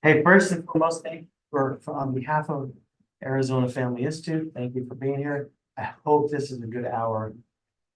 Hey, first and foremost, thank you on behalf of Arizona Family Institute, thank you for being here. I hope this is a good hour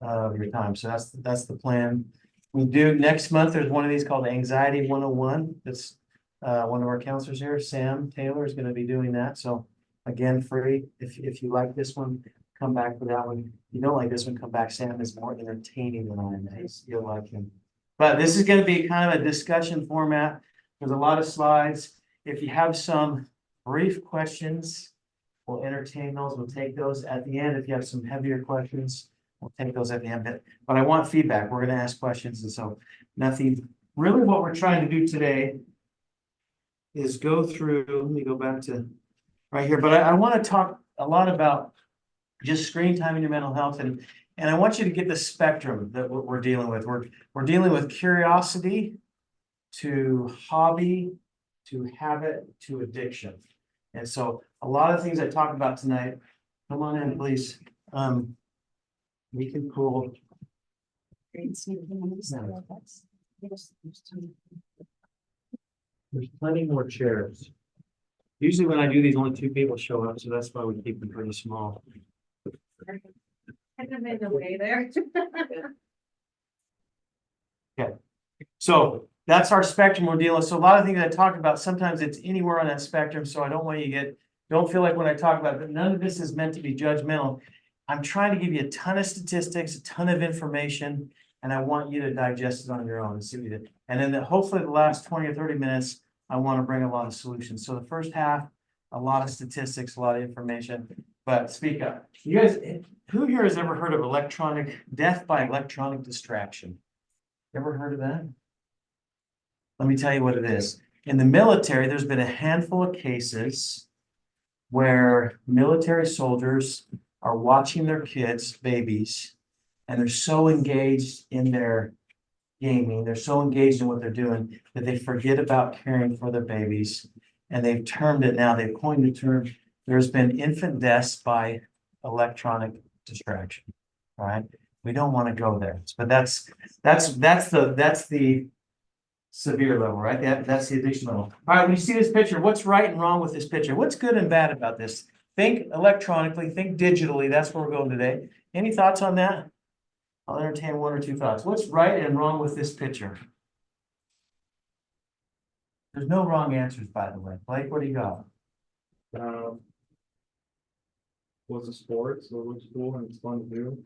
of your time. So that's the plan. We do next month, there's one of these called Anxiety 101. That's one of our counselors here, Sam Taylor, is going to be doing that. So again, free. If you like this one, come back for that one. If you don't like this one, come back. Sam is more entertaining than I am. You'll like him. But this is going to be kind of a discussion format. There's a lot of slides. If you have some brief questions, we'll entertain those. We'll take those at the end. If you have some heavier questions, we'll take those at the end. But I want feedback. We're going to ask questions. And so nothing, really what we're trying to do today is go through, let me go back to right here. But I want to talk a lot about just screen time in your mental health. And I want you to get the spectrum that we're dealing with. We're dealing with curiosity to hobby, to habit, to addiction. And so a lot of things I talked about tonight, come on in, please. We can pull. There's plenty more chairs. Usually when I do these, only 2 people show up, so that's why we keep them pretty small. I can make a way there. Okay, so that's our spectrum we're dealing with. So a lot of things I talked about, sometimes it's anywhere on that spectrum. So I don't want you to don't feel like when I talk about it, but none of this is meant to be judgmental. I'm trying to give you a ton of statistics, a ton of information, and I want you to digest it on your own and see what you did. And then hopefully the last 20 or 30 minutes, I want to bring a lot of solutions. So the first half, a lot of statistics, a lot of information, but speak up. You guys, who here has ever heard of death by electronic distraction? Ever heard of that? Let me tell you what it is. In the military, there's been a handful of cases where military soldiers are watching their kids, babies, and they're so engaged in their gaming, they're so engaged in what they're doing that they forget about caring for their babies. And they've termed it now, they've coined the term, there's been infant deaths by electronic distraction. All right. We don't want to go there. But that's the severe level, right? That's the addiction level. All right, when you see this picture, what's right and wrong with this picture? What's good and bad about this? Think electronically, think digitally. That's where we're going today. Any thoughts on that? I'll entertain 1 or 2 thoughts. What's right and wrong with this picture? There's no wrong answers, by the way. Blake, what do you got? Was a sport, so it looks cool and it's fun to do.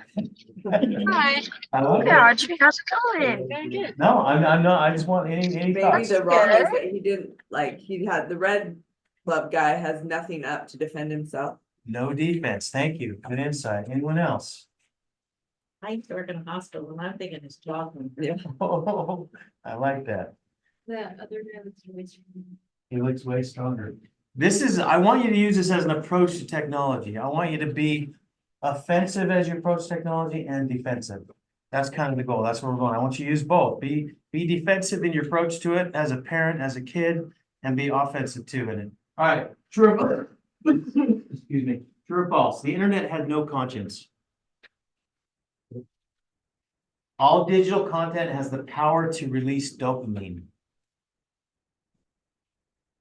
Hi. I love Yeah, it. Archie, how's it going? Very good. No, I'm not. I just want any Maybe thoughts. the wrong good. is that he didn't, like, he had, the red club guy has nothing up to defend himself. No defense. Thank you. Good insight. Anyone else? I used to work in a hospital and I'm thinking it's jogging. Yeah. Oh, I like that. That other guy was really strong. He looks way stronger. I want you to use this as an approach to technology. I want you to be offensive as you approach technology and defensive. That's kind of the goal. That's where we're going. I want you to use both. Be defensive in your approach to it as a parent, as a kid, and be offensive too in it. All right, true or excuse me, true or false? The internet has no conscience. All digital content has the power to release dopamine.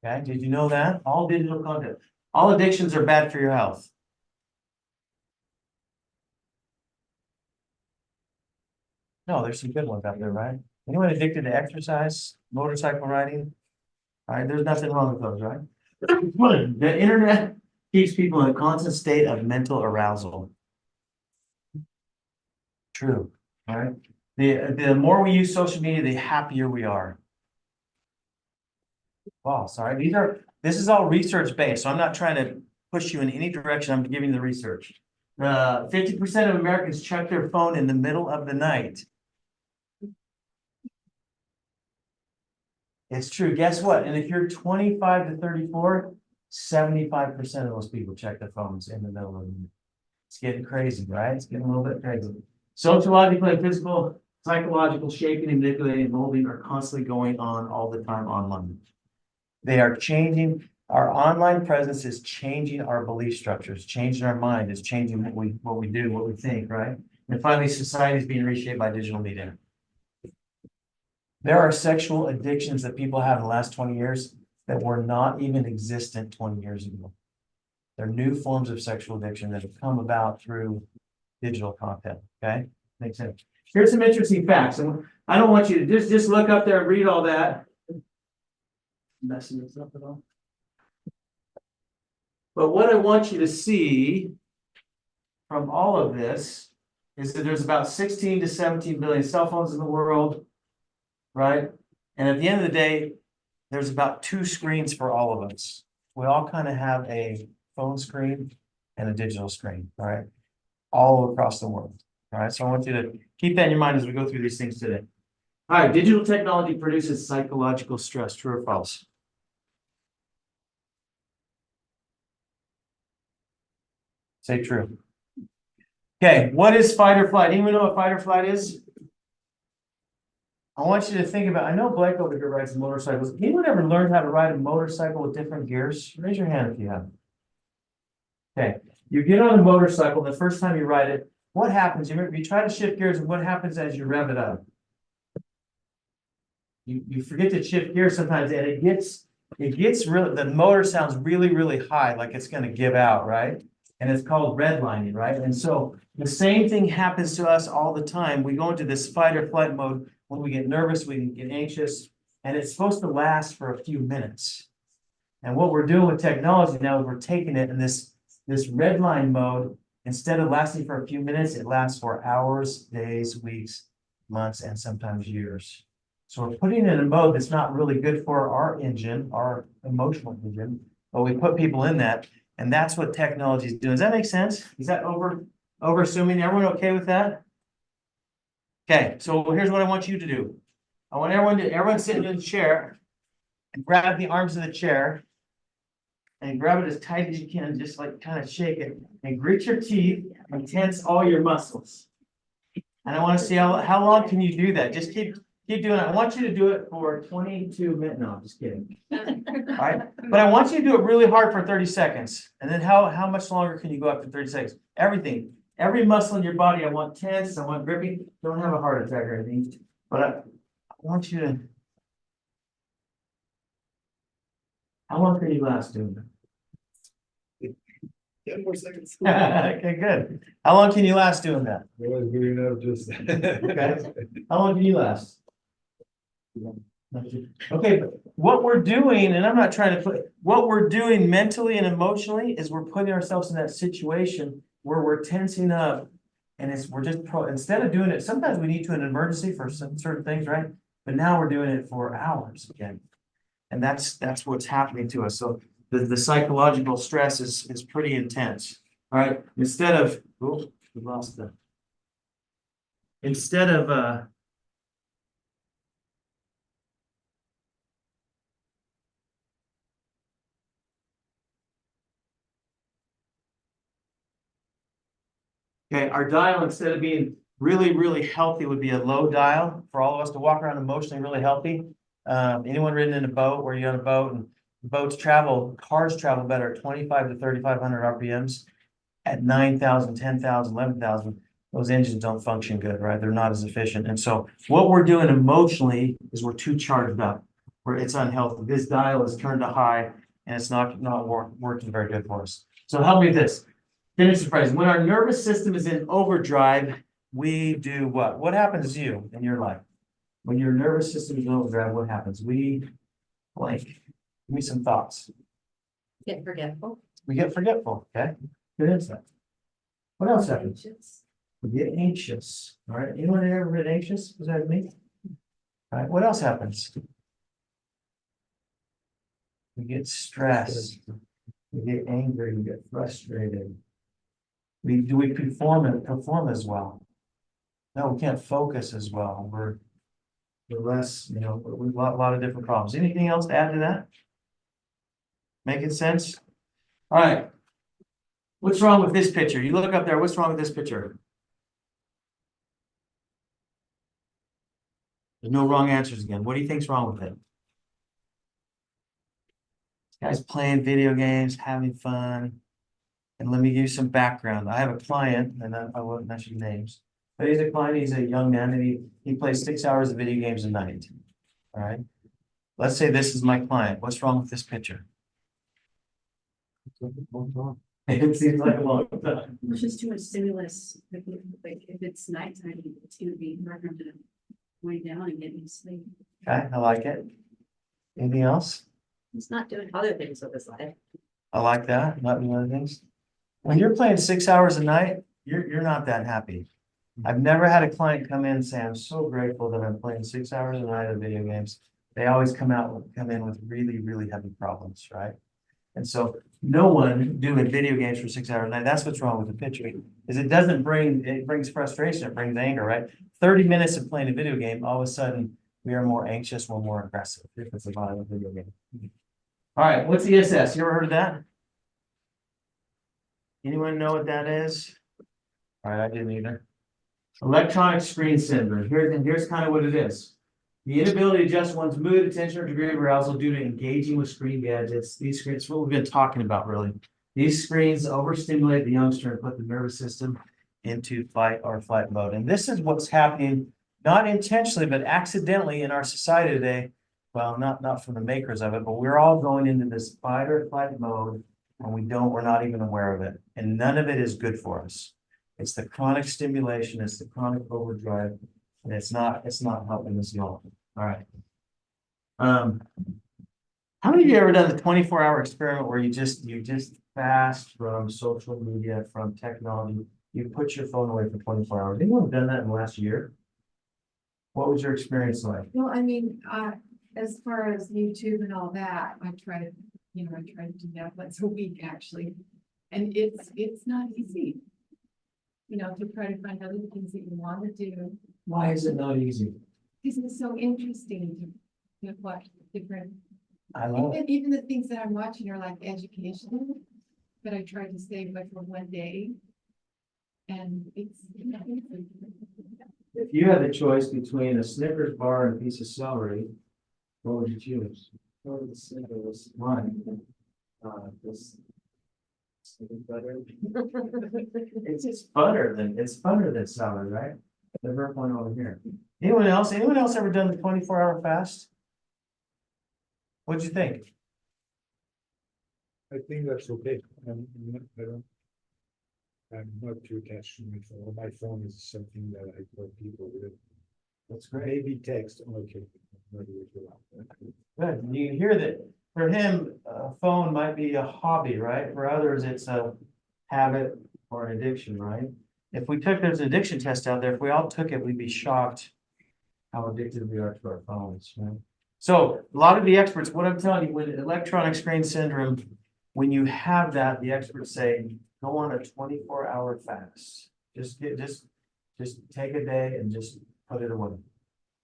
Okay, did you know that? All digital content. All addictions are bad for your health. No, there's some good ones out there, right? Anyone addicted to exercise, motorcycle riding? All right, there's nothing wrong with those, right? The internet keeps people in a constant state of mental arousal. True, all right? The more we use social media, the happier we are. Wow, sorry. This is all research based, so I'm not trying to push you in any direction. I'm giving you the research. 50% of Americans check their phone in the middle of the night. It's true. Guess what? And if you're 25 to 34, 75% of those people check their phones in the middle of the night. It's getting crazy, right? It's getting a little bit crazy. Sociological and physical, psychological shaping and manipulating and molding are constantly going on all the time online. They are changing. Our online presence is changing our belief structures, changing our mind, it's changing what we do, what we think, right? And finally, society is being reshaped by digital media. There are sexual addictions that people have in the last 20 years that were not even existent 20 years ago. They're new forms of sexual addiction that have come about through digital content, okay? Makes sense. Here's some interesting facts, and I don't want you to just look up there and read all that. Messing this up at all? But what I want you to see from all of this is that there's about 16 to 17 billion cell phones in the world, right? And at the end of the day, there's about 2 screens for all of us. We all kind of have a phone screen and a digital screen, all right? All across the world, all right? So I want you to keep that in your mind as we go through these things today. All right, digital technology produces psychological stress, true or false? Say true. Okay, what is fight or flight? Anyone know what fight or flight is? I want you to think about, I know Blake over here rides motorcycles. Anyone ever learned how to ride a motorcycle with different gears? Raise your hand if you have. Okay, you get on a motorcycle, the first time you ride it, what happens? You try to shift gears, and what happens as you rev it up? You forget to shift gears sometimes, and it gets really, the motor sounds really high, like it's gonna give out, right? And it's called redlining, right? And so the same thing happens to us all the time. We go into this fight or flight mode when we get nervous, we get anxious, and it's supposed to last for a few minutes. And what we're doing with technology now is we're taking it in this redline mode. Instead of lasting for a few minutes, it lasts for hours, days, weeks, months, and sometimes years. So we're putting it in a mode that's not really good for our engine, our emotional engine, but we put people in that. And that's what technology is doing. Does that make sense? Is that over assuming? Everyone okay with that? Okay, so here's what I want you to do. I want everyone sitting in the chair and grab the arms of the chair and grab it as tight as you can, just like kind of shake it and grit your teeth and tense all your muscles. And I want to see how long can you do that? Just keep doing it. I want you to do it for 22 minutes. No, I'm just kidding. All right. But I want you to do it really hard for 30 seconds. And then how much longer can you go after 30 seconds? Everything. Every muscle in your body, I want tense, I want gripping. Don't have a heart attack or anything. But I want you to. How long can you last doing that? 10 more seconds. Okay, good. How long can you last doing that? Always doing that, just. Okay. How long can you last? Okay, but what we're doing, and I'm not trying to what we're doing mentally and emotionally is we're putting ourselves in that situation where we're tensing up, and we're just instead of doing it, sometimes we need to in an emergency for some certain things, right? But now we're doing it for hours again. And that's what's happening to us. So the psychological stress is pretty intense. All right. Instead of okay, our dial, instead of being really healthy, would be a low dial for all of us to walk around emotionally really healthy. Anyone ridden in a boat where you're on a boat and cars travel better at 25 to 3,500 RPMs at 9,000, 10,000, 11,000. Those engines don't function good, right? They're not as efficient. And so what we're doing emotionally is we're too charged up, where it's unhealthy. This dial is turned to high and it's not working very good for us. So help me with this. Finish the phrase. When our nervous system is in overdrive, we do what? What happens to you in your life? When your nervous system is in overdrive, what happens? We blank. Give me some thoughts. Get forgetful. We get forgetful, okay? Good insight. What else happens? Anxious. We get anxious. All right. Anyone ever been anxious? Was that me? All right. What else happens? We get stressed. We get angry. We get frustrated. We perform as well? No, we can't focus as well. We're less, we've got a lot of different problems. Anything else to add to that? Making sense? All right. What's wrong with this picture? You look up there. What's wrong with this picture? There's no wrong answers again. What do you think's wrong with it? This guy's playing video games, having fun. And let me give you some background. I have a client, and I won't mention names, but he's a client. He's a young man, and he plays 6 hours of video games a night. All right. Let's say this is my client. What's wrong with this picture? It seems like a long time. Let's just do a stimulus, like if it's nighttime, it's gonna be harder to wind down and get you sleep. Okay, I like it. Anything else? He's not doing other things with his life. I like that, not doing other things. When you're playing 6 hours a night, you're not that happy. I've never had a client come in and say, I'm so grateful that I'm playing 6 hours a night of video games. They always come in with really, really heavy problems, right? And so no one doing video games for 6 hours a night, that's what's wrong with the picture, is it brings frustration, it brings anger, right? 30 minutes of playing a video game, all of a sudden, we are more anxious, we're more aggressive if it's a violent video game. All right, what's ESS? You ever heard of that? Anyone know what that is? All right, I didn't either. Electronic screen syndrome. Here's kind of what it is. The inability to adjust one's mood, attention, or degree of arousal due to engaging with screen gadgets. These screens, what we've been talking about really. These screens overstimulate the youngster and put the nervous system into fight or flight mode. And this is what's happening, not intentionally, but accidentally in our society today. Well, not from the makers of it, but we're all going into this fight or flight mode, and we're not even aware of it. And none of it is good for us. It's the chronic stimulation, it's the chronic overdrive, and it's not helping us at all. All right. How many of you ever done the 24-hour experiment where you just fast from social media, from technology? You put your phone away for 24 hours. Anyone done that in the last year? What was your experience like? Well, I mean, as far as YouTube and all that, I try to do that once a week actually. And it's not easy. To try to find other things that you want to do. Why is it not easy? Because it's so interesting to watch different, I love it. even the things that I'm watching are like educational, but I try to stay away for one day. And it's. If you had the choice between a Snickers bar and a piece of celery, what would you choose? Oh, the Snickers. Why? This. It's better. It's funner than celery, right? The verb one over here. Anyone else ever done the 24-hour fast? What'd you think? I think that's okay. I'm not too attached to my phone. My phone is something that I tell people with. That's great. Maybe text, okay. Good. You can hear that for him, a phone might be a hobby, right? For others, it's a habit or an addiction, right? If we took, there's an addiction test out there, if we all took it, we'd be shocked how addicted we are to our phones, right? So a lot of the experts, what I'm telling you, with electronic screen syndrome, when you have that, the experts say, go on a 24-hour fast. Just take a day and just put it away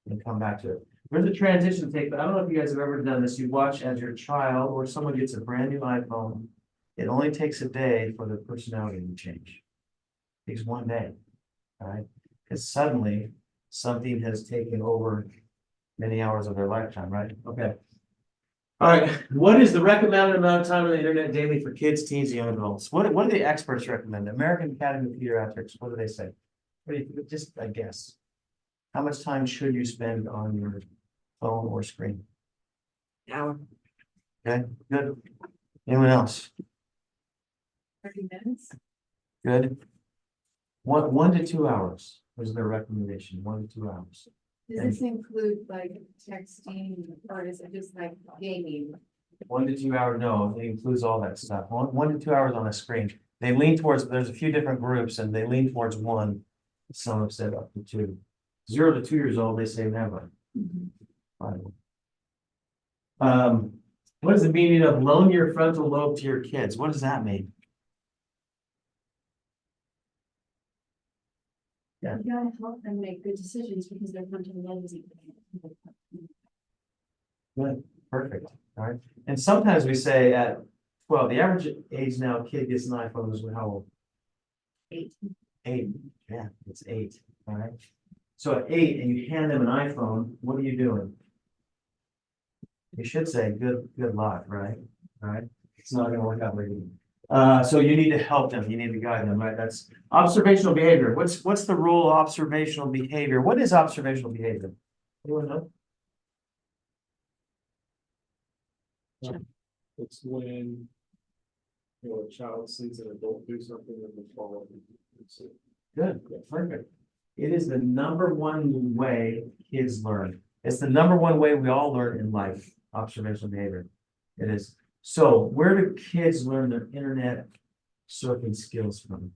and come back to it. There's a transition take, but I don't know if you guys have ever done this. You watch as your child or someone gets a brand new iPhone. It only takes a day for their personality to change. It takes one day, all right? Because suddenly something has taken over many hours of their lifetime, right? Okay. All right. What is the recommended amount of time on the internet daily for kids, teens, and young adults? What do the experts recommend? The American Academy of Pediatrics, what do they say? What do you, just a guess. How much time should you spend on your phone or screen? Hour. Okay, good. Anyone else? 30 minutes. Good. 1 to 2 hours was their recommendation, 1 to 2 hours. Does this include like texting or is it just like gaming? 1 to 2 hours, no, it includes all that stuff. 1 to 2 hours on a screen. They lean towards, there's a few different groups and they lean towards 1. Some have said up to 2. 0 to 2 years old, they say never. What is the meaning of loan your frontal lobe to your kids? What does that mean? Yeah. You gotta help them make good decisions because their frontal lobe is. Good, perfect, all right. And sometimes we say at 12, the average age now a kid gets an iPhone is how old? 8. 8, yeah, it's 8, all right. So at 8 and you hand them an iPhone, what are you doing? You should say good luck, right? All right, it's not gonna work out very good. So you need to help them, you need to guide them, right? That's observational behavior. What's the rule of observational behavior? What is observational behavior? Anyone know? It's when. You know, a child sees an adult do something and they follow. Good, perfect. It is the number one way kids learn. It's the number one way we all learn in life, observational behavior. It is. So where do kids learn their internet surfing skills from?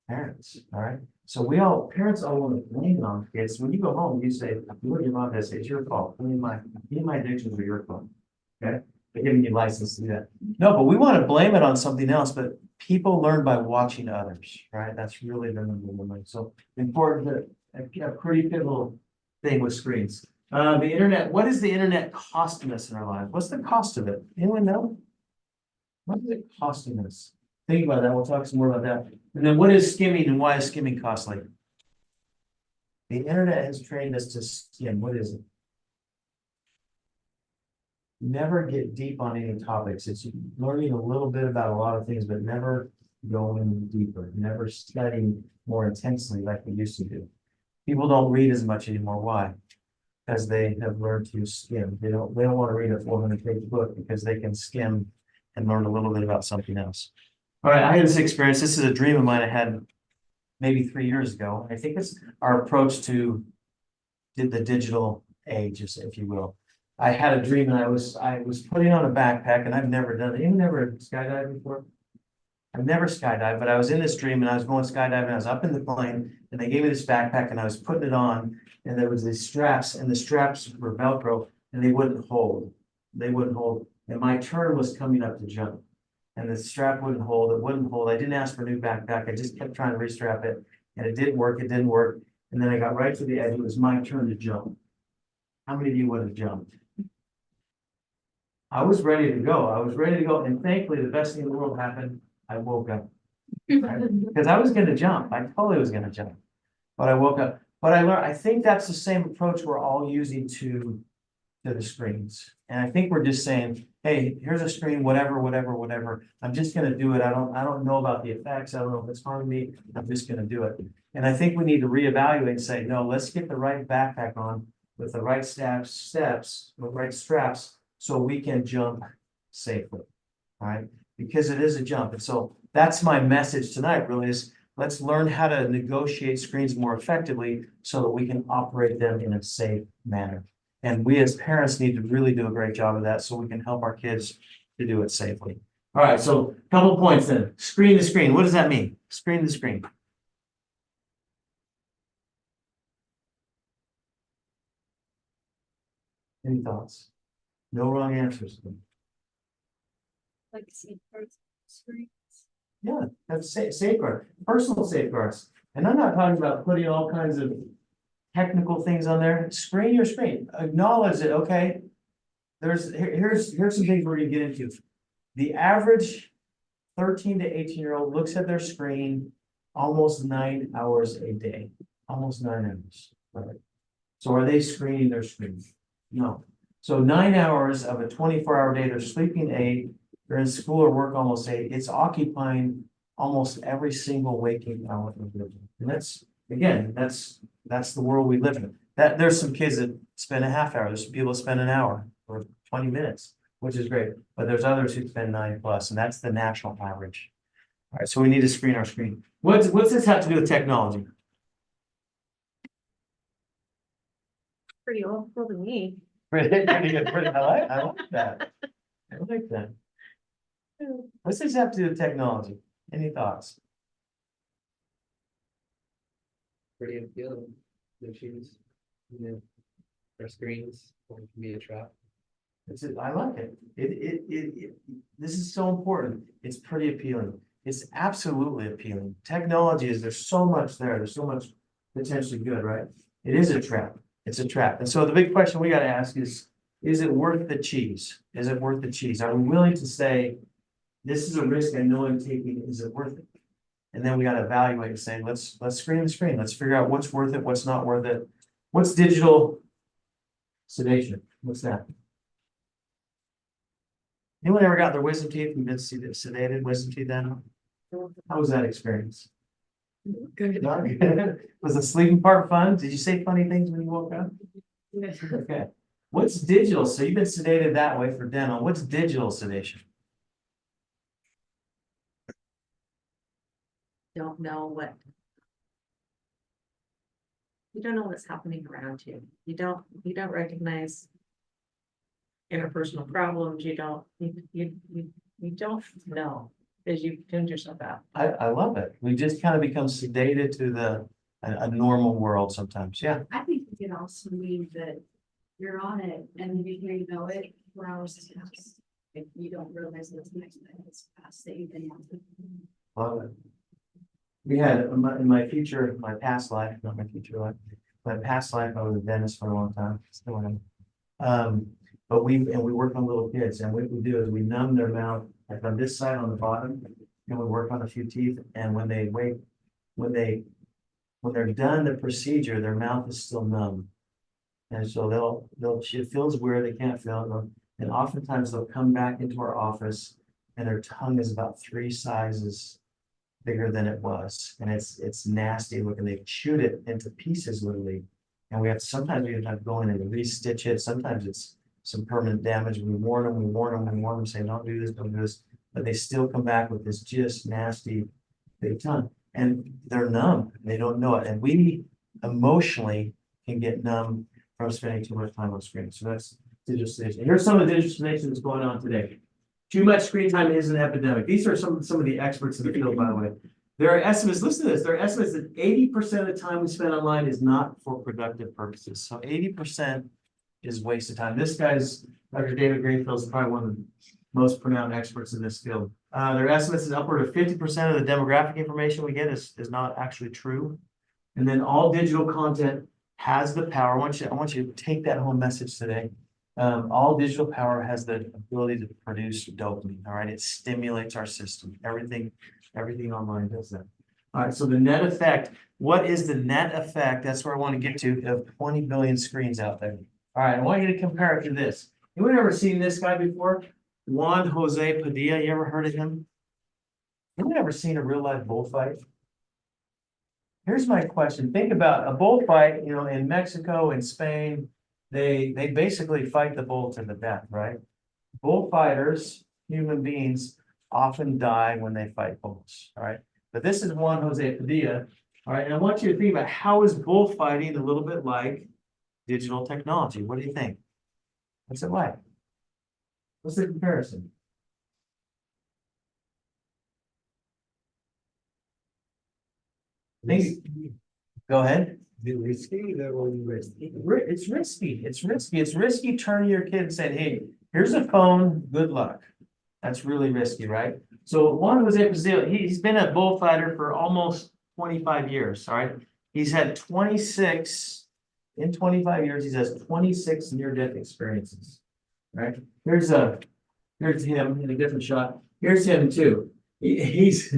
Parents, all right? So parents all want to blame it on kids. When you go home, you say, look at your mom, this, it's your fault. Any of my addictions are your fault. Okay? They're giving you license to do that. No, but we want to blame it on something else, but people learn by watching others, right? That's really the number one way. So important, a pretty pivotal thing with screens. The internet, what is the internet costing us in our lives? What's the cost of it? Anyone know? What is it costing us? Think about that. We'll talk some more about that. And then what is skimming and why is skimming costly? The internet has trained us to skim. What is it? Never get deep on any topics. It's learning a little bit about a lot of things, but never going deeper, never studying more intensely like we used to do. People don't read as much anymore. Why? Because they have learned to skim. They don't want to read a 400-page book because they can skim and learn a little bit about something else. All right, I had this experience. This is a dream of mine I had maybe 3 years ago. I think it's our approach to the digital age, if you will. I had a dream and I was putting on a backpack and I've never done it. You've never skydived before? I've never skydived, but I was in this dream and I was going skydiving. I was up in the plane and they gave me this backpack and I was putting it on and there was these straps and the straps were Velcro and they wouldn't hold. They wouldn't hold. And my turn was coming up to jump. And the strap wouldn't hold, it wouldn't hold. I didn't ask for a new backpack. I just kept trying to restrap it. And it didn't work, And then I got right to the edge. It was my turn to jump. How many of you would have jumped? I was ready to go. And thankfully, the best thing in the world happened. I woke up. Because I was gonna jump. I totally was gonna jump. But I woke up. But I learned, I think that's the same approach we're all using to the screens. And I think we're just saying, hey, here's a screen, whatever. I'm just gonna do it. I don't know about the effects. I don't know if it's harming me. I'm just gonna do it. And I think we need to reevaluate and say, no, let's get the right backpack on with the right right straps, so we can jump safely. All right, because it is a jump. And so that's my message tonight, really, is let's learn how to negotiate screens more effectively so that we can operate them in a safe manner. And we as parents need to really do a great job of that so we can help our kids to do it safely. All right, so a couple of points then. Screen to screen. What does that mean? Screen to screen. Any thoughts? No wrong answers. Like safeguards, screens. Yeah, that's safeguard, personal safeguards. And I'm not talking about putting all kinds of technical things on there. Screen your screen. Acknowledge it, okay? Here's some things we're gonna get into. The average 13 to 18-year-old looks at their screen almost 9 hours a day. Almost 9 hours. Right? So are they screening their screen? No. So 9 hours of a 24-hour day, they're sleeping 8, they're in school or work almost 8. It's occupying almost every single waking hour of their day. And that's, again, that's the world we live in. There's some kids that spend a half hour, there's some people that spend an hour or 20 minutes, which is great. But there's others who spend 9 plus, and that's the national average. All right, so we need to screen our screen. What's this have to do with technology? Pretty awful to me. Pretty good, I like that. I like that. What's this have to do with technology? Any thoughts? Pretty appealing. The shoes, or screens, or it can be a trap. I like it. This is so important. It's pretty appealing. It's absolutely appealing. Technology there's so much there. There's so much potentially good, right? It is a trap. It's a trap. And so the big question we got to ask is it worth the cheese? Is it worth the cheese? Are we willing to say, this is a risk I know I'm taking, is it worth it? And then we got to evaluate and say, let's screen the screen. Let's figure out what's worth it, what's not worth it. What's digital sedation? What's that? Anyone ever got their wisdom teeth and been sedated, wisdom teeth then? How was that experience? Good. Not good. Was the sleeping part fun? Did you say funny things when you woke up? Yes. Okay. What's digital? So you've been sedated that way for dental. What's digital sedation? Don't know what. You don't know what's happening around you. You don't recognize interpersonal problems. You don't know because you tuned yourself out. I love it. We just kind of become sedated to a normal world sometimes. Yeah. I think it could also mean that you're on it and before you know it, 4 hours has passed. If you don't realize that the next minute has passed that you've been on it. Love it. We had in my future, my past life, not my future life, my past life, I was a dentist for a long time. Still am. But we work on little kids, and what we do is we numb their mouth, like on this side on the bottom, and we work on a few teeth. And when they're done the procedure, their mouth is still numb. And so it feels weird, they can't feel it. And oftentimes they'll come back into our office and their tongue is about 3 sizes bigger than it was. And it's nasty looking. They've chewed it into pieces literally. And sometimes we have to go in and re-stitch it. Sometimes it's some permanent damage. We warn them, say, don't do this, don't do this. But they still come back with this just nasty big tongue. And they're numb. They don't know it. And we emotionally can get numb from spending too much time on screen. So that's digital sedation. Here's some of the digital sedation that's going on today. Too much screen time is an epidemic. These are some of the experts in the field, by the way. There are estimates, listen to this, there are estimates that 80% of the time we spend online is not for productive purposes. So 80% is wasted time. This guy's, Dr. David Greenfield, is probably one of the most pronounced experts in this field. Their estimates is upward of 50% of the demographic information we get is not actually true. And then all digital content has the power. I want you to take that home message today. All digital power has the ability to produce dopamine. All right, it stimulates our system. Everything online does that. All right, so the net effect. What is the net effect? That's where I want to get to of 20 billion screens out there. All right, I want you to compare it to this. Anyone ever seen this guy before? Juan Jose Padilla. You ever heard of him? Anyone ever seen a real life bullfight? Here's my question. Think about a bullfight, in Mexico and Spain, they basically fight the bull to the death, right? Bullfighters, human beings, often die when they fight bulls, all right? But this is Juan Jose Padilla, all right? And I want you to think about how is bullfighting a little bit like digital technology? What do you think? What's it like? What's the comparison? Go ahead. The risky, that one risky. It's risky. It's risky. It's risky turning your kid and saying, hey, here's a phone, good luck. That's really risky, right? So Juan Jose Padilla, he's been a bullfighter for almost 25 years, all right? He's had 26, in 25 years, he has 26 near-death experiences, right? Here's him in a different shot. Here's him too. He's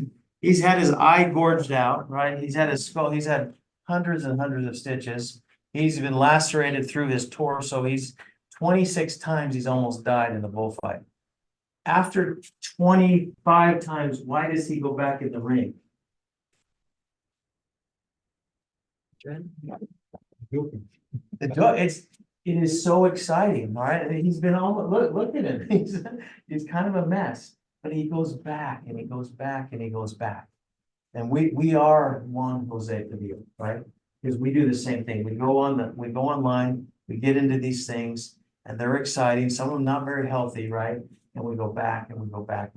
had his eye gorged out, right? He's had his skull, he's had hundreds and hundreds of stitches. He's been lacerated through his torso. He's 26 times he's almost died in the bullfight. After 25 times, why does he go back in the ring? It is so exciting, all right? And he's been almost look at him. He's kind of a mess, but he goes back and he goes back and he goes back. And we are Juan Jose Padilla, right? Because we do the same thing. We go online, we get into these things, and they're exciting. Some of them not very healthy, right? And we go back and we go back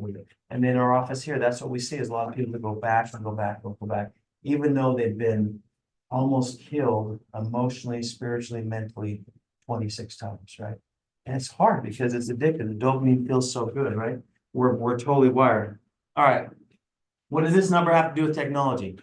and in our office here, that's what we see is a lot of people that go back and go back and go back, even though they've been almost killed emotionally, spiritually, mentally 26 times, right? And it's hard because it's addictive. The dopamine feels so good, right? We're totally wired. All right. What does this number have to do with technology?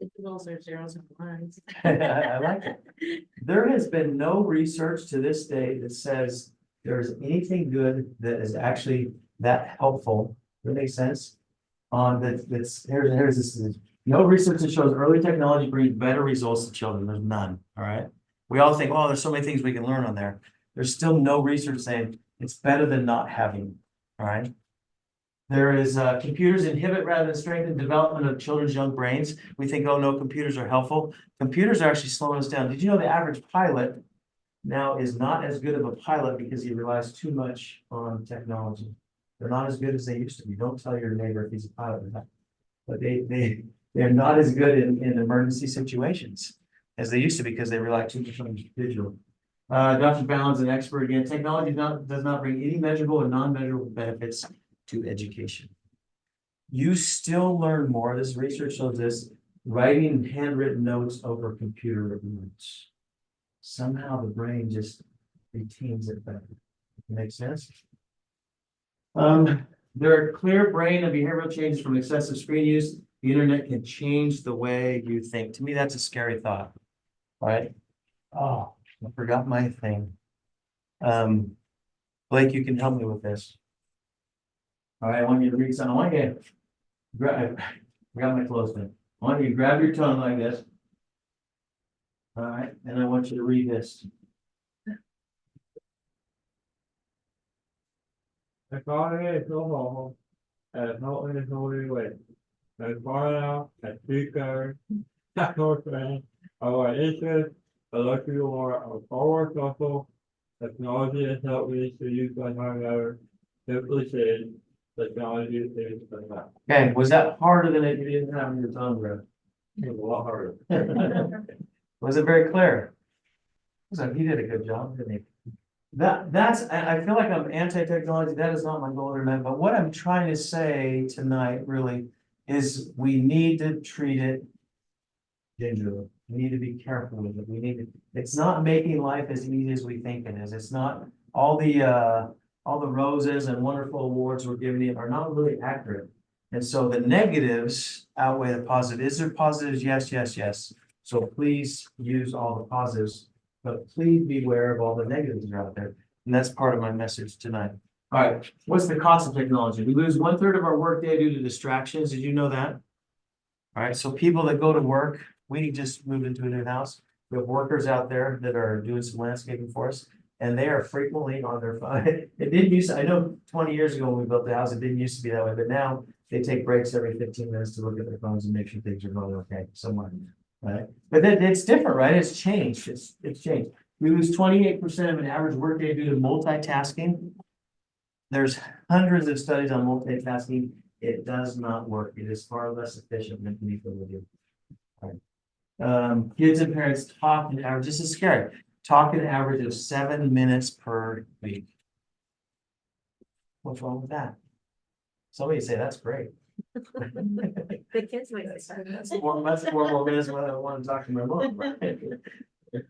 Digitals are zeros and ones. I like it. There has been no research to this day that says there's anything good that is actually that helpful. Does that make sense? Here's this. No research that shows early technology brings better results to children. There's none. All right. We all think, oh, there's so many things we can learn on there. There's still no research saying it's better than not having. All right. There is, computers inhibit rather than strengthen development of children's young brains. We think, oh no, computers are helpful. Computers are actually slowing us down. Did you know the average pilot now is not as good of a pilot because he relies too much on technology? They're not as good as they used to be. Don't tell your neighbor if he's a pilot or not. But they're not as good in emergency situations as they used to because they rely too much on digital. Dr. Bounds, an expert again, technology does not bring any measurable or non-measurable benefits to education. You still learn more, this research shows this, writing handwritten notes over computer written notes. Somehow the brain just retains it better. Makes sense? There are clear brain and behavioral changes from excessive screen use. The internet can change the way you think. To me, that's a scary thought, right? Oh, I forgot my thing. Blake, you can help me with this. All right, I want you to read something. I want you to grab, I got my clothes in. I want you to grab your tongue like this. All right, and I want you to read this. Economy is no more, and not in a holy way. And far out, and speaker, techno trend, our interest, electrical or power social, technology has helped me to use my time better. Simply said, technology is the map. Okay, was that harder than if you didn't have your tongue, bro? It was a lot harder. Was it very clear? So he did a good job, didn't he? I feel like I'm anti-technology. That is not my goal or intent, but what I'm trying to say tonight really is we need to treat it gingerly. We need to be careful with it. We need to, it's not making life as easy as we think it is. It's not all the roses and wonderful awards we're giving it are not really accurate. And so the negatives outweigh the positive. Is there positives? Yes, yes, yes. So please use all the positives, but please beware of all the negatives that are out there. And that's part of my message tonight. All right, what's the cost of technology? We lose 1/3 of our workday due to distractions. Did you know that? All right, so people that go to work, we just moved into a new house. We have workers out there that are doing some landscaping for us, and they are frequently on their phone. It didn't used to, I know 20 years ago when we built the house, it didn't used to be that way, but now they take breaks every 15 minutes to look at their phones and make sure things are going okay somewhere. Right? But it's different, right? It's changed. It's changed. We lose 28% of an average workday due to multitasking. There's hundreds of studies on multitasking. It does not work. It is far less efficient than people would do. Right. Kids and parents talk an average, this is scary, talk an average of 7 minutes per week. What's wrong with that? Somebody say that's great. The kids might say. That's 4 more minutes when I want to talk to my mom. Right?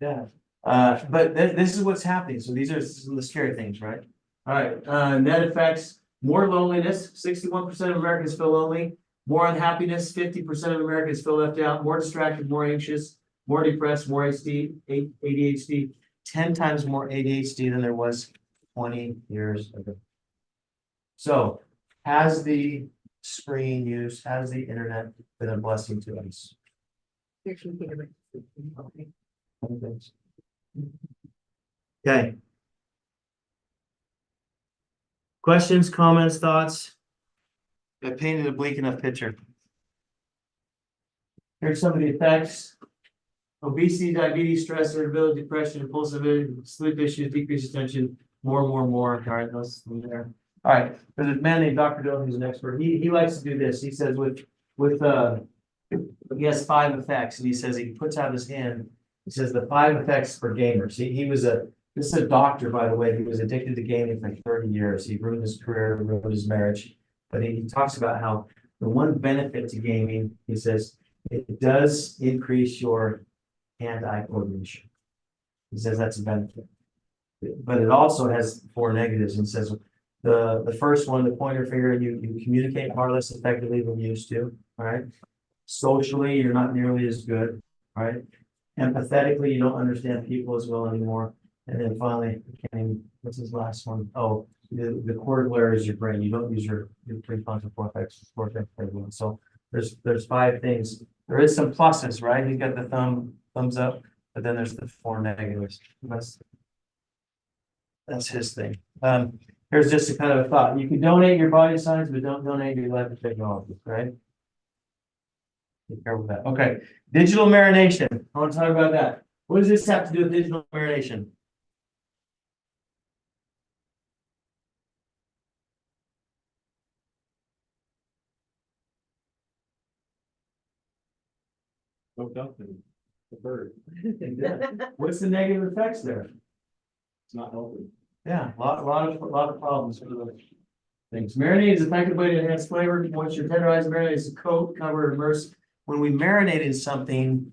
Yeah. But this is what's happening. So these are some of the scary things, right? All right, net effects, more loneliness, 61% of Americans feel lonely, more unhappiness, 50% of Americans feel left out, more distracted, more anxious, more depressed, more ADHD, 10 times more ADHD than there was 20 years ago. So has the screen use, has the internet been a blessing to us? Okay. Questions, comments, thoughts? I painted a bleak enough picture. Here's some of the effects. Obesity, diabetes, stress, irritability, depression, impulsivity, sleep issues, decreased attention, more. All right, those from there. All right, there's a man named Dr. Dillon who's an expert. He likes to do this. He says he has 5 effects, and he says he puts out his hand. He says the 5 effects for gamers. This is a doctor, by the way. He was addicted to gaming for 30 years. He ruined his career, ruined his marriage. But he talks about how the one benefit to gaming, he says, it does increase your hand-eye coordination. He says that's a benefit. But it also has 4 negatives. And says the first one, the pointer finger, you communicate far less effectively than you used to. All right. Socially, you're not nearly as good. All right. Empathetically, you don't understand people as well anymore. And then finally, what's his last one? Oh, the cortical is your brain. You don't use your prefrontal cortex very well. So there's 5 things. There is some pluses, right? He's got the thumbs up, but then there's the 4 negatives. That's his thing. Here's just a kind of a thought. You can donate your body size, but don't donate your life technology, right? Be careful with that. Okay, digital marination. I want to talk about that. What does this have to do with digital marination? Looked up and the bird, What's the negative effects there? it's not healthy. Yeah, lot of problems for those things. Marinade is an effective way to enhance flavor. Once you're tenderized, marinade is coat, cover, immerse. When we marinate in something,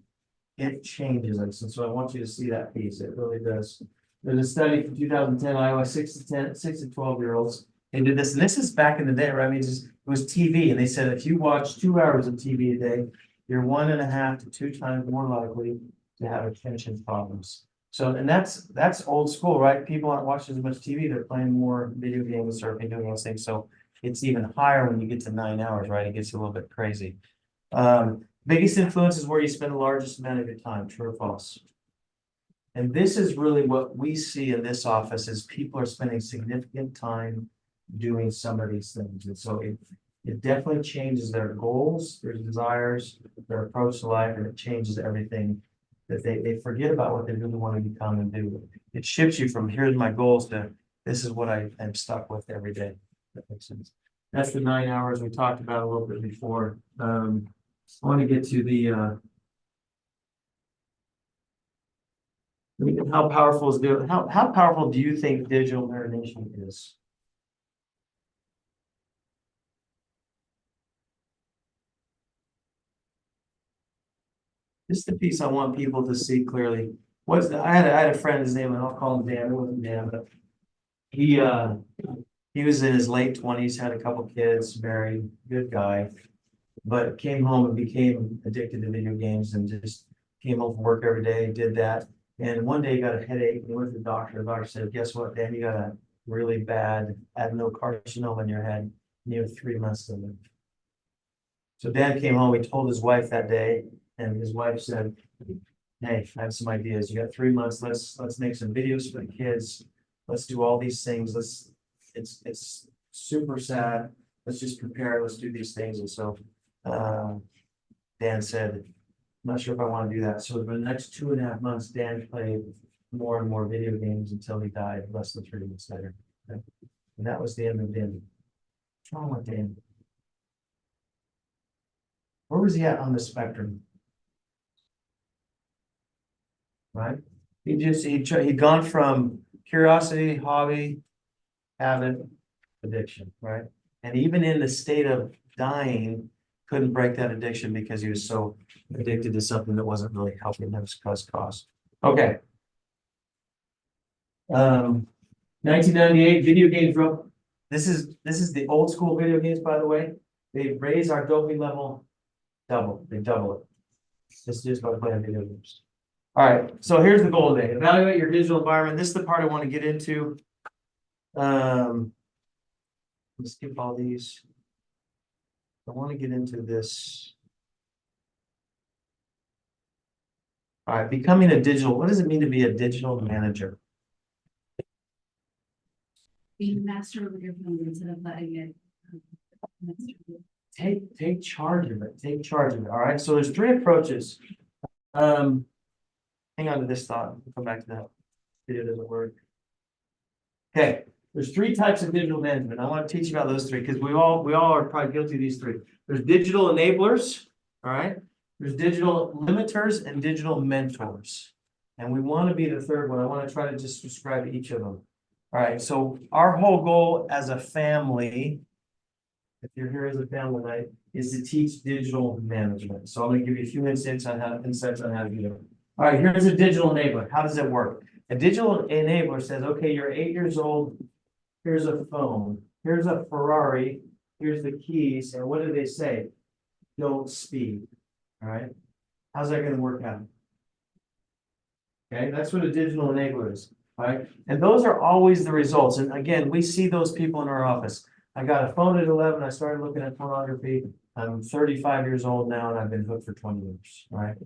it changes it. So I want you to see that piece. It really does. There's a study from 2010, Iowa, 6 to 12-year-olds. They did this, and this is back in the day, right? I mean, it was TV, and they said if you watch 2 hours of TV a day, you're 1.5 to 2 times more likely to have attention problems. So, and that's old school, right? People aren't watching as much TV, they're playing more video games, surfing, doing those things. So it's even higher when you get to 9 hours, right? It gets a little bit crazy. Biggest influence is where you spend the largest amount of your time, true or false? And this is really what we see in this office is people are spending significant time doing some of these things. And so it definitely changes their goals, their desires, their approach to life, and it changes everything that they forget about what they really want to become and do. It shifts you from here's my goals to this is what I am stuck with every day. That makes sense. That's the 9 hours we talked about a little bit before. I want to get to the how powerful is how powerful do you think digital marination is? This is the piece I want people to see clearly. I had a friend, his name, and I'll call him Dan. It wasn't Dan, but he was in his late 20s, had a couple kids, married, good guy, but came home and became addicted to video games and just came home from work every day, did that. And one day he got a headache and he went to the doctor. The doctor said, guess what, Dan, you got a really bad adenocarcinoma in your head. You have 3 months to live. So Dan came home, he told his wife that day, and his wife said, hey, I have some ideas. You got 3 months. Let's make some videos for the kids. Let's do all these things. It's super sad. Let's just prepare. Let's do these things. And so Dan said, I'm not sure if I want to do that. So for the next 2.5 months, Dan played more and more video games until he died less than 3 months later. Okay? And that was the end of Dan. What's wrong with Dan? Where was he at on the spectrum? Right? He'd gone from curiosity, hobby, habit, addiction, right? And even in the state of dying, couldn't break that addiction because he was so addicted to something that wasn't really helping him cause cost. Okay. 1998 video games broke. This is the old school video games, by the way. They raise our dopamine level double. They double it. This is just by playing video games. All right, so here's the goal today. Evaluate your digital environment. This is the part I want to get into. Let's skip all these. I want to get into this. All right, becoming a digital. What does it mean to be a digital manager? Being master of your phone instead of letting it. Take charge of it. Take charge of it. All right. So there's 3 approaches. Hang on to this thought. We'll come back to that. Video doesn't work. Okay. There's 3 types of digital management. I want to teach you about those 3 because we all are probably guilty of these 3. There's digital enablers. All right. There's digital limiters and digital mentors. And we want to be the 3rd one. I want to try to just describe each of them. All right. So our whole goal as a family, if you're here as a family tonight, is to teach digital management. So I'm going to give you a few insights on how to do it. All right, here's a digital enabler. How does it work? A digital enabler says, okay, you're 8 years old. Here's a phone. Here's a Ferrari. Here's the keys. And what do they say? Don't speed. All right. How's that going to work out? Okay, that's what a digital enabler is. All right. And those are always the results. And again, we see those people in our office. I got a phone at 11. I started looking at pornography. I'm 35 years old now, and I've been hooked for 20 years. All right.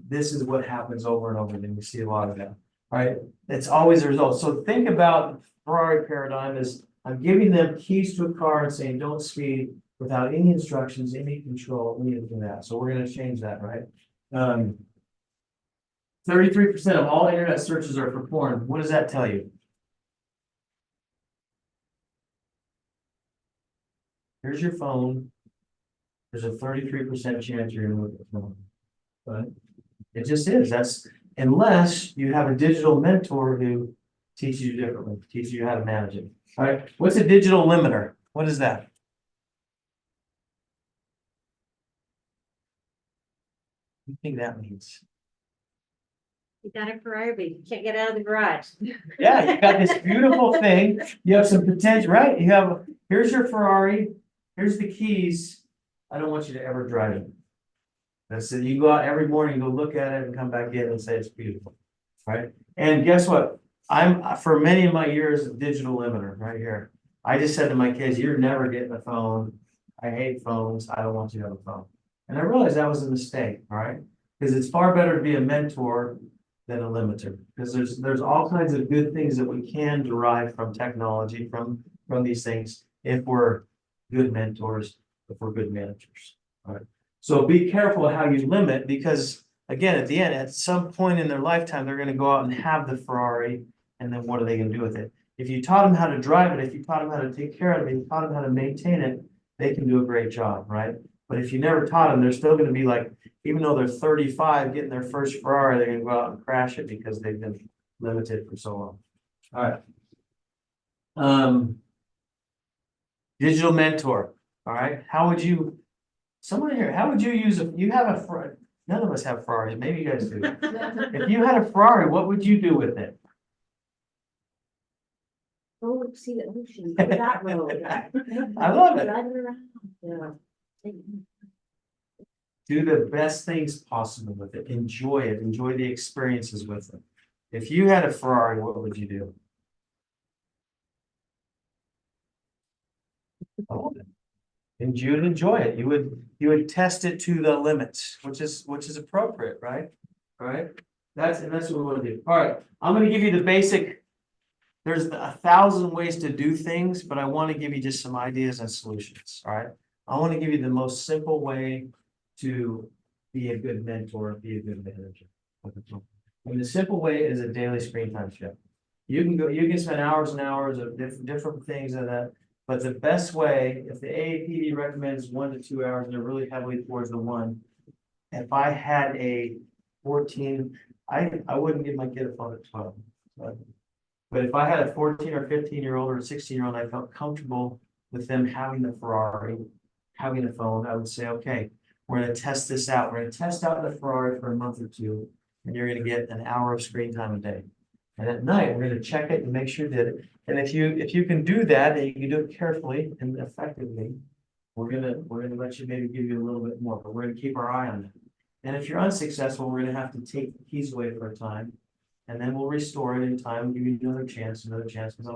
This is what happens over and over again. We see a lot of that. right? It's always a result. So think about Ferrari paradigm is I'm giving them keys to a car and saying, don't speed without any instructions, any control, anything of that. So we're gonna change that, right? 33% of all internet searches are for porn. What does that tell you? Here's your phone. There's a 33% chance you're gonna look at the phone. But it just is. That's unless you have a digital mentor who teaches you differently, teaches you how to manage it. All right. What's a digital limiter? What is that? What do you think that means? You got a Ferrari, but you can't get out of the garage. Yeah, you got this beautiful thing. You have some potential, right? You have, here's your Ferrari. Here's the keys. I don't want you to ever drive it. That's it. You go out every morning, go look at it and come back in and say it's beautiful, right? And guess what? I'm, for many of my years, a digital limiter right here. I just said to my kids, you're never getting a phone. I hate phones. I don't want you to have a phone. And I realized that was a mistake, all right? Because it's far better to be a mentor than a limiter. Because there's all kinds of good things that we can derive from technology, from these things, if we're good mentors, if we're good managers. All right. So be careful how you limit, because again, at the end, at some point in their lifetime, they're gonna go out and have the Ferrari, and then what are they gonna do with it? If you taught them how to drive it, if you taught them how to take care of it, if you taught them how to maintain it, they can do a great job, right? But if you never taught them, they're still gonna be like, even though they're 35, getting their first Ferrari, they're gonna go out and crash it because they've been limited for so long. All right. Digital mentor, all right? How would you, someone here, how would you use you have a Ferrari? None of us have Ferraris, maybe you guys do. If you had a Ferrari, what would you do with it? Oh, see the ocean, go that road. I love it. Drive it around, yeah. Do the best things possible with it. Enjoy it. Enjoy the experiences with it. If you had a Ferrari, what would you do? And you would enjoy it. You would test it to the limits, which is appropriate, right? All right. That's what we want to do. All right. I'm going to give you the basic. There's 1,000 ways to do things, but I want to give you just some ideas and solutions. All right. I want to give you the most simple way to be a good mentor, be a good manager. And the simple way is a daily screen time shift. You can spend hours and hours of different things and that. But the best way, if the AAPD recommends 1 to 2 hours, and they're really heavily towards the 1. If I had a 14, I wouldn't give my kid a phone at 12. But if I had a 14 or 15-year-old or a 16-year-old, I felt comfortable with them having the Ferrari, having a phone, I would say, okay, we're going to test this out. We're going to test out the Ferrari for a month or two, and you're going to get an hour of screen time a day. And at night, we're going to check it and make sure you did it. And if you can do that, and you can do it carefully and effectively, we're gonna let you maybe give you a little bit more, but we're gonna keep our eye on it. And if you're unsuccessful, we're gonna have to take the keys away for a time, and then we'll restore it in time and give you another chance, because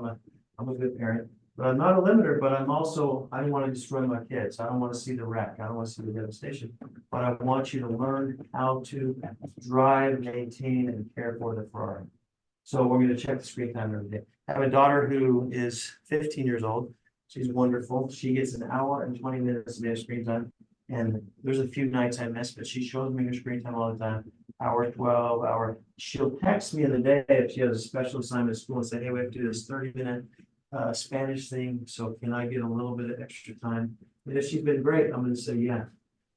I'm a good parent. But I'm not a limiter, but I'm also, I don't want to destroy my kids. I don't want to see the wreck. I don't want to see the devastation. But I want you to learn how to drive, maintain, and care for the Ferrari. So we're going to check the screen time every day. I have a daughter who is 15 years old. She's wonderful. She gets an hour and 20 minutes a day of screen time. And there's a few nights I miss, but she shows me her screen time all the time. Hour 12, hour. She'll text me in the day if she has a special assignment at school and say, hey, we have to do this 30-minute Spanish thing. So can I get a little bit of extra time? And if she's been great, I'm going to say, yeah.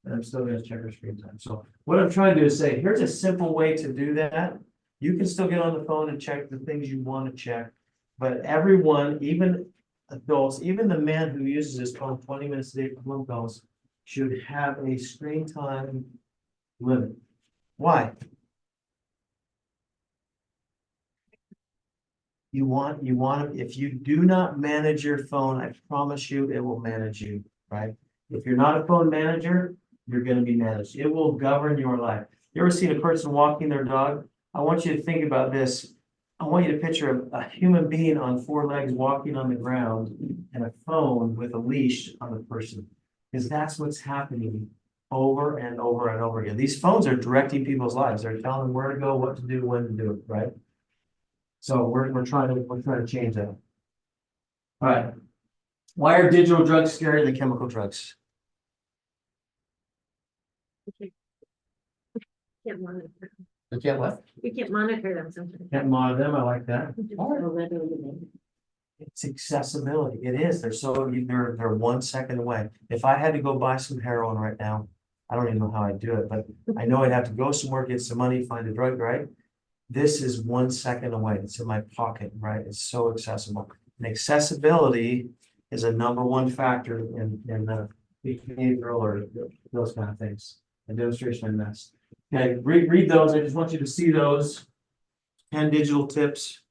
And I'm still going to check her screen time. So what I'm trying to do is say, here's a simple way to do that. You can still get on the phone and check the things you want to check, but everyone, even adults, even the man who uses his phone 20 minutes a day for phone calls, should have a screen time limit. Why? You want, if you do not manage your phone, I promise you, it will manage you, right? If you're not a phone manager, you're going to be managed. It will govern your life. You ever seen a person walking their dog? I want you to think about this. I want you to picture a human being on 4 legs walking on the ground and a phone with a leash on the person. Because that's what's happening over and over and over again. These phones are directing people's lives. They're telling them where to go, what to do, when to do it, right? So we're trying to change that. All right. Why are digital drugs scarier than chemical drugs? Can't monitor, You can't what? we can't monitor them sometimes. Can't monitor them, I like that. Already. It's accessibility. It is. They're 1 second away. If I had to go buy some heroin right now, I don't even know how I'd do it, but I know I'd have to go somewhere, get some money, find a drug, right? This is 1 second away. It's in my pocket, right? It's so accessible. And accessibility is a #1 factor in the behavioral or those kind of things. A demonstration I missed. Okay, read those. I just want you to see those 10 digital tips.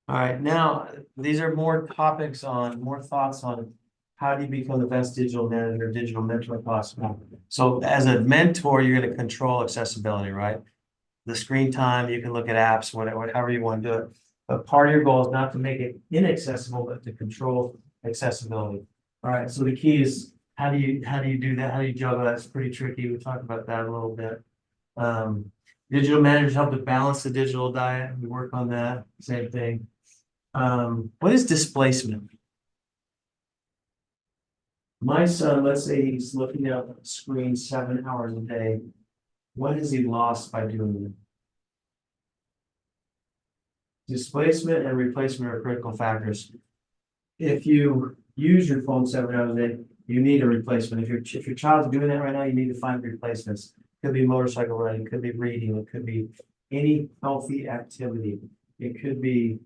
All right, now, these are more thoughts on how do you become the best digital manager, digital mentor possible. So as a mentor, you're gonna control accessibility, right? The screen time, you can look at apps, whatever, however you want to do it. But part of your goal is not to make it inaccessible, but to control accessibility. All right, so the key is, how do you do that? How do you juggle that? It's pretty tricky. We talked about that a little bit. Digital managers help to balance the digital diet. We work on that, same thing. What is displacement? My son, let's say he's looking at the screen 7 hours a day. What has he lost by doing it? Displacement and replacement are critical factors. If you use your phone 7 hours a day, you need a replacement. If your child's doing that right now, you need to find replacements. Could be motorcycle riding, could be reading, it could be any healthy activity. It could be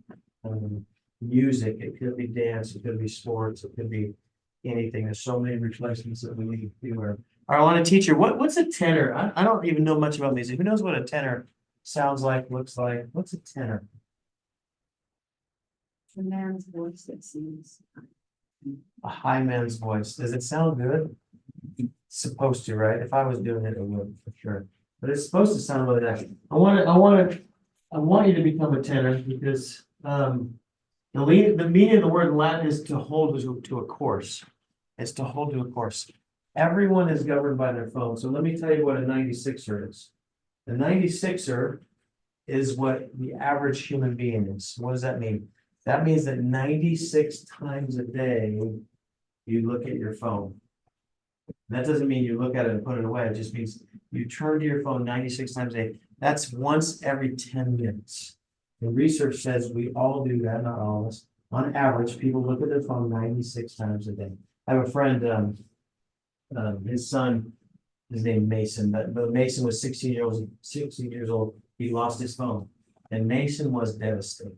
music, it could be dance, it could be sports, it could be anything. There's so many replacements that we need to be aware of. All right, I want to teach you what's a tenor. I don't even know much about music. Who knows what a tenor sounds like, looks like? What's a tenor? The man's voice that sings. A high man's voice. Does it sound good? It's supposed to, right? If I was doing it, it would for sure. But it's supposed to sound like that. I want you to become a tenor because the meaning of the word in Latin is to hold to a course. It's to hold to a course. Everyone is governed by their phone. So let me tell you what a 96er is. The 96er is what the average human being is. What does that mean? That means that 96 times a day you look at your phone. That doesn't mean you look at it and put it away. It just means you turn to your phone 96 times a day. That's once every 10 minutes. The research says we all do that, not all of us. On average, people look at their phone 96 times a day. I have a friend, his son, his name Mason, but Mason was 16 years old. He lost his phone. And Mason was devastated.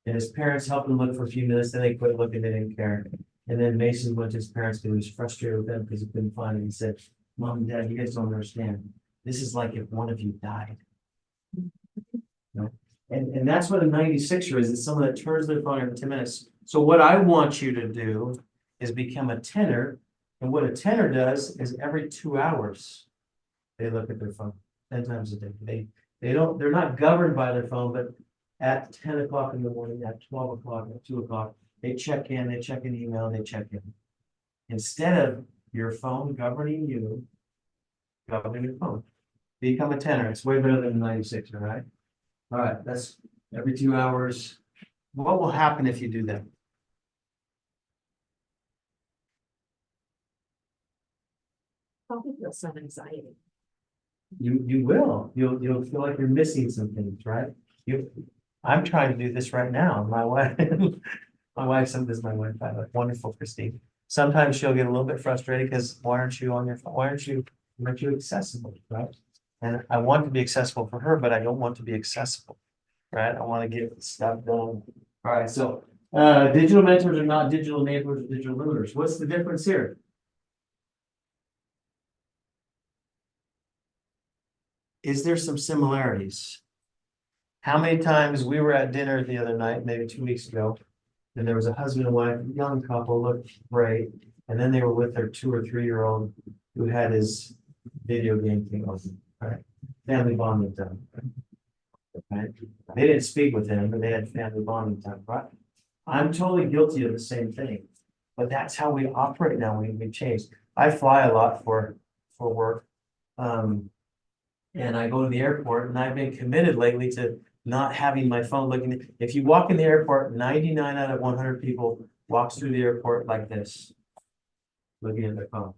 And his parents helped him look for a few minutes, then they quit looking, they didn't care. And then Mason went to his parents because he was frustrated with them because he couldn't find it. He said, Mom and Dad, you guys don't understand. This is like if one of you died. No? And that's what a 96er is. It's someone that turns their phone every 10 minutes. So what I want you to do is become a tenor. And what a tenor does is every 2 hours, they look at their phone 10 times a day. They're not governed by their phone, but at 10 o'clock in the morning, at 12 o'clock, at 2 o'clock, they check in email, they check in. Instead of your phone governing you, govern your phone. Become a tenor. It's way better than a 96, all right? All right, that's every 2 hours. What will happen if you do that? Probably feel some anxiety. You will. You'll feel like you're missing some things, right? I'm trying to do this right now. My wife, my wife, I have a wonderful Christine. Sometimes she'll get a little bit frustrated because why aren't you on your phone? Why aren't you accessible, right? And I want to be accessible for her, but I don't want to be accessible, right? I want to get stuff done. All right, so digital mentors are not digital neighbors or digital limiters. What's the difference here? is there some similarities? How many times we were at dinner the other night, maybe 2 weeks ago, and there was a husband and wife, young couple, looked great, and then they were with their 2 or 3 year old who had his video game thing open, right? Family bonding time. Right? They didn't speak with him, but they had family bonding time, right? I'm totally guilty of the same thing, but that's how we operate now. We changed. I fly a lot for work. And I go to the airport and I've been committed lately to not having my phone looking. If you walk in the airport, 99 out of 100 people walks through the airport like this, looking at their phone.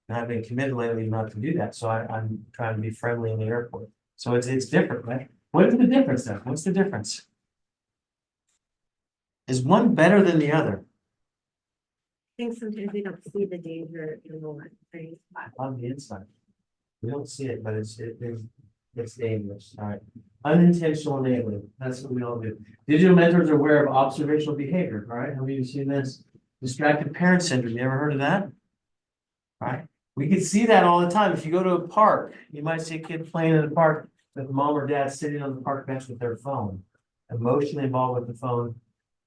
And I've been committed lately not to do that. So I'm trying to be friendly in the airport. So it's different, right? What is the difference then? What's the difference? Is one better than the other? I think sometimes we don't see the danger in the one, right? On the inside. We don't see it, but it's dangerous. All right. Unintentional enabling. That's what we all do. Digital mentors are aware of observational behavior. All right. Have you seen this? Distracted parent syndrome. You ever heard of that? All right. We can see that all the time. If you go to a park, you might see a kid playing in the park with mom or dad sitting on the park bench with their phone, emotionally involved with the phone,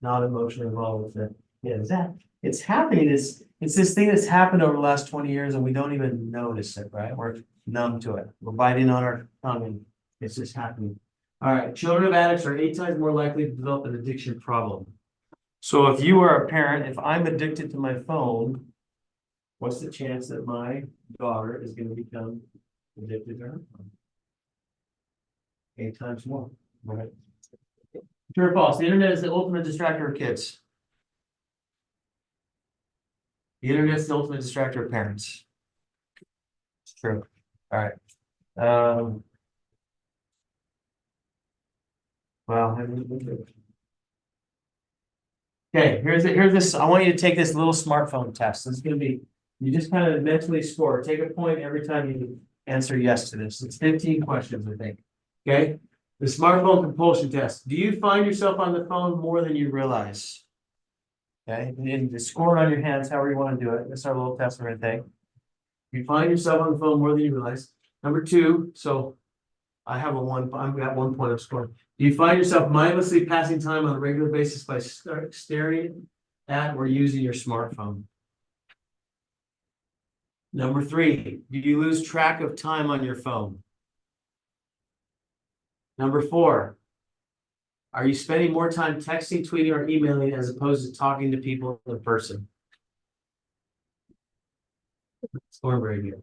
not emotionally involved with it. Yeah, is that it's happening. It's this thing that's happened over the last 20 years and we don't even notice it, right? We're numb to it. We're biting on our tongue and it's just happening. All right, children of addicts are 8 times more likely to develop an addiction problem. So if you are a parent, if I'm addicted to my phone, what's the chance that my daughter is going to become addicted to her phone? 8 times more, right? True or false? The internet is the ultimate distractor of kids. The internet is the ultimate distractor of parents. It's true. All right. Well, okay, here's this. I want you to take this little smartphone test. It's gonna be, you just kind of mentally score. Take a point every time you answer yes to this. It's 15 questions, I think. Okay, the smartphone compulsion test. Do you find yourself on the phone more than you realize? Okay, and the score on your hands, however you want to do it. That's our little test we're gonna take. You find yourself on the phone more than you realize. Number 2, so I have I've got 1 point of scoring. Do you find yourself mindlessly passing time on a regular basis by staring at or using your smartphone? Number 3, do you lose track of time on your phone? Number 4, are you spending more time texting, tweeting, or emailing as opposed to talking to people in person? Score very good.